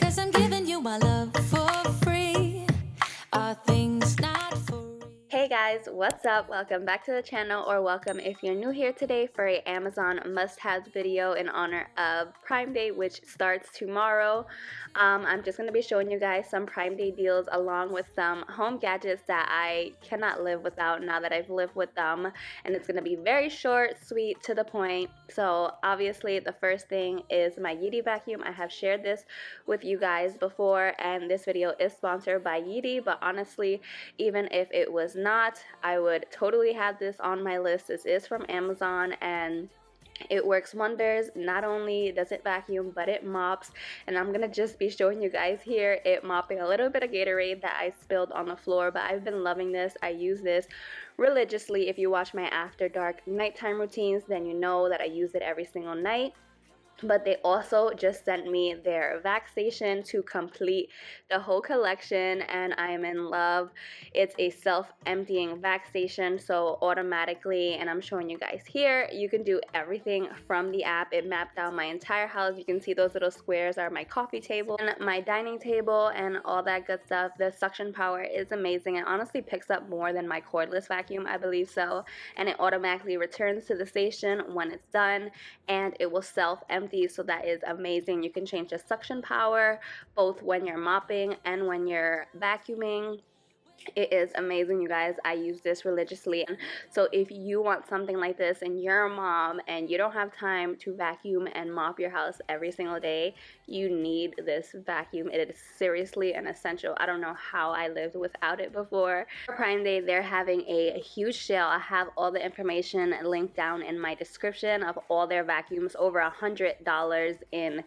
'Cause I'm giving you my love for free. Are things not for real? Hey guys, what's up? Welcome back to the channel, or welcome if you're new here today for a Amazon must-have video in honor of Prime Day, which starts tomorrow. I'm just going to be showing you guys some Prime Day deals along with some home gadgets that I cannot live without now that I've lived with them, and it's going to be very short, sweet, to the point. So obviously the first thing is my Yeedi vacuum. I have shared this with you guys before, and this video is sponsored by Yeedi, but honestly, even if it was not, I would totally have this on my list. This is from Amazon and it works wonders. Not only does it vacuum, but it mops, and I'm gonna just be showing you guys here it mopping a little bit of Gatorade that I spilled on the floor, but I've been loving this. I use this religiously. If you watch my after dark nighttime routines, then you know that I use it every single night. But they also just sent me their Vac Station to complete the whole collection, and I am in love. It's a self-emptying Vac Station, so automatically, and I'm showing you guys here, you can do everything from the app. It mapped out my entire house. You can see those little squares are my coffee table and my dining table and all that good stuff. The suction power is amazing. It honestly picks up more than my cordless vacuum, I believe so, and it automatically returns to the station when it's done, and it will self-empty. So that is amazing. You can change the suction power both when you're mopping and when you're vacuuming. It is amazing, you guys. I use this religiously. And so if you want something like this and you're a mom and you don't have time to vacuum and mop your house every single day, you need this vacuum. It is seriously an essential. I don't know how I lived without it before. For Prime Day, they're having a huge sale. I have all the information linked down in my description of all their vacuums, over $100 in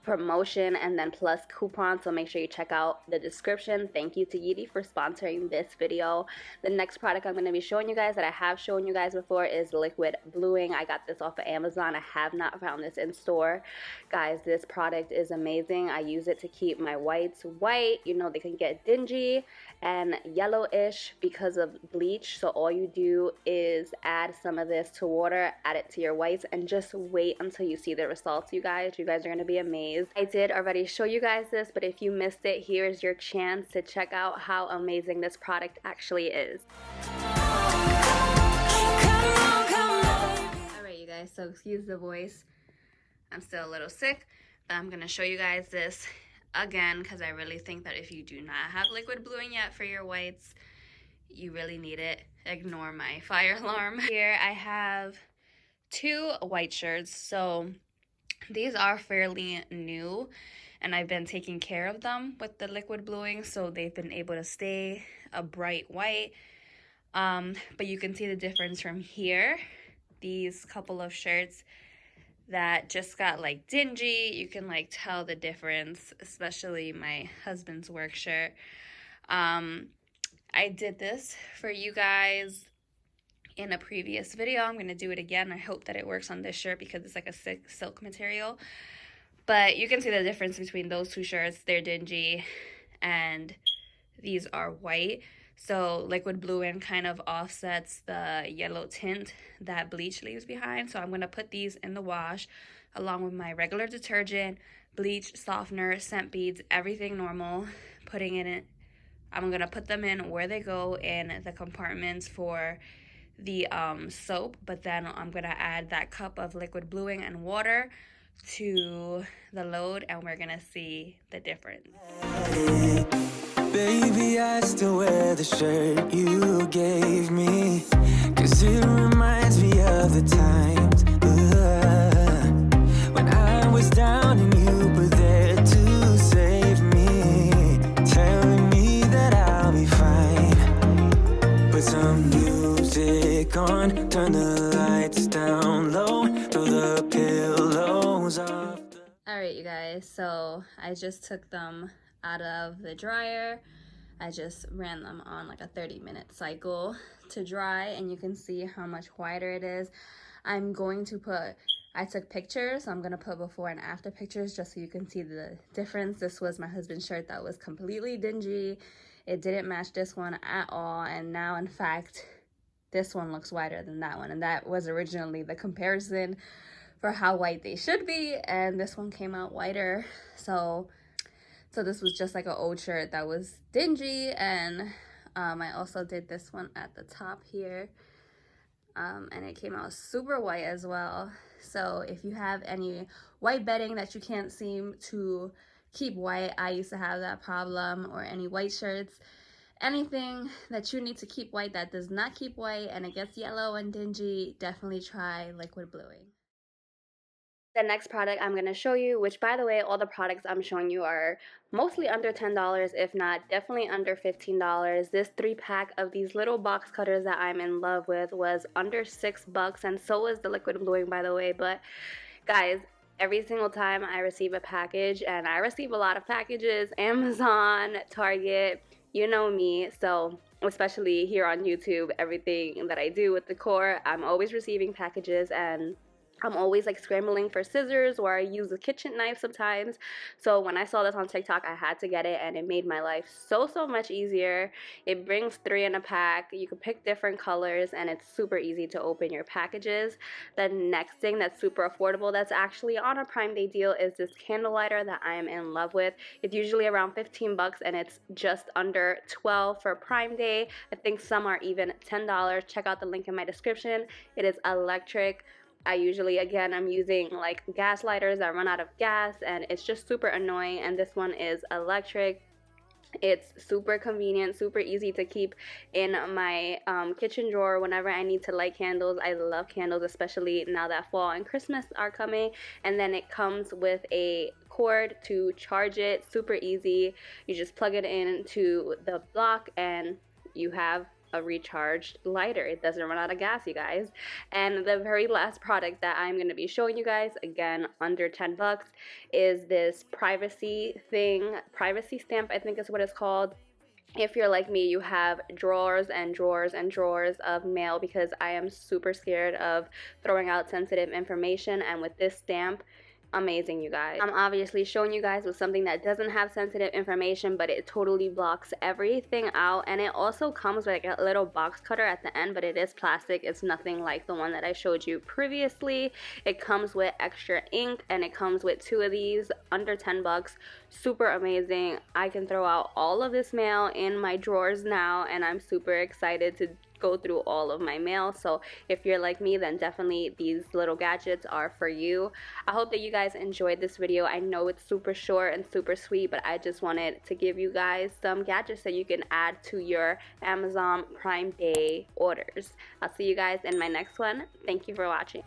promotion and then plus coupons, so make sure you check out the description. Thank you to Yeedi for sponsoring this video. The next product I'm going to be showing you guys that I have shown you guys before is liquid bluing. I got this off of Amazon. I have not found this in store. Guys, this product is amazing. I use it to keep my whites white. You know, they can get dingy and yellowish because of bleach, so all you do is add some of this to water, add it to your whites, and just wait until you see the results. You guys are going to be amazed. I did already show you guys this, but if you missed it, here's your chance to check out how amazing this product actually is. Alright, you guys, so excuse the voice. I'm still a little sick, but I'm going to show you guys this again because I really think that if you do not have liquid bluing yet for your whites, you really need it. Ignore my fire alarm. Here I have two white shirts. So these are fairly new and I've been taking care of them with the liquid bluing, so they've been able to stay a bright white. But you can see the difference from here. These couple of shirts that just got like dingy, you can like tell the difference, especially my husband's work shirt. I did this for you guys in a previous video. I'm gonna do it again. I hope that it works on this shirt because it's like a silk material, but you can see the difference between those two shirts. They're dingy and these are white. So liquid bluing kind of offsets the yellow tint that bleach leaves behind. So I'm going to put these in the wash along with my regular detergent, bleach, softener, scent beads, everything normal, putting in it. I'm going to put them in where they go in the compartments for the soap, but then I'm going to add that cup of liquid bluing and water to the load, and we're going to see the difference. Baby, I still wear the shirt you gave me, 'cause it reminds me of the times when I was down and you were there to save me, telling me that I'll be fine. Put some music on, turn the lights down low, throw the pillows off. Alright, you guys, so I just took them out of the dryer. I just ran them on like a 30-minute cycle to dry, and you can see how much whiter it is. I'm going to put, I took pictures, so I'm going to put before and after pictures just so you can see the difference. This was my husband's shirt that was completely dingy. It didn't match this one at all, and now in fact this one looks whiter than that one, and that was originally the comparison for how white they should be, and this one came out whiter. So So this was just like an old shirt that was dingy, and I also did this one at the top here, and it came out super white as well. So if you have any white bedding that you can't seem to keep white, I used to have that problem, or any white shirts, anything that you need to keep white that does not keep white and it gets yellow and dingy, definitely try liquid bluing. The next product I'm going to show you, which by the way, all the products I'm showing you are mostly under $10, if not definitely under $15. This 3-pack of these little box cutters that I'm in love with was under $6, and so is the liquid bluing, by the way. But guys, every single time I receive a package, and I receive a lot of packages, Amazon, Target, you know me, so especially here on YouTube, everything that I do with decor, I'm always receiving packages, and I'm always like scrambling for scissors, or I use a kitchen knife sometimes. So when I saw this on TikTok, I had to get it, and it made my life so much easier. It brings 3 in a pack. You can pick different colors, and it's super easy to open your packages. The next thing that's super affordable that's actually on a Prime Day deal is this candle lighter that I am in love with. It's usually around $15, and it's just under $12 for Prime Day. I think some are even $10. Check out the link in my description. It is electric. I usually, again, I'm using like gas lighters that run out of gas, and it's just super annoying, and this one is electric. It's super convenient, super easy to keep in my kitchen drawer whenever I need to light candles. I love candles, especially now that fall and Christmas are coming. And then it comes with a cord to charge it, super easy. You just plug it into the block and you have a recharged lighter. It doesn't run out of gas, you guys. And the very last product that I'm going to be showing you guys, again under $10, is this privacy stamp, I think is what it's called. If you're like me, you have drawers and drawers and drawers of mail, because I am super scared of throwing out sensitive information, and with this stamp, amazing, you guys. I'm obviously showing you guys with something that doesn't have sensitive information, but it totally blocks everything out, and it also comes with like a little box cutter at the end, but it is plastic. It's nothing like the one that I showed you previously. It comes with extra ink, and it comes with 2 of these under $10. Super amazing. I can throw out all of this mail in my drawers now, and I'm super excited to go through all of my mail. So if you're like me, then definitely these little gadgets are for you. I hope that you guys enjoyed this video. I know it's super short and super sweet, but I just wanted to give you guys some gadgets that you can add to your Amazon Prime Day orders. I'll see you guys in my next one. Thank you for watching.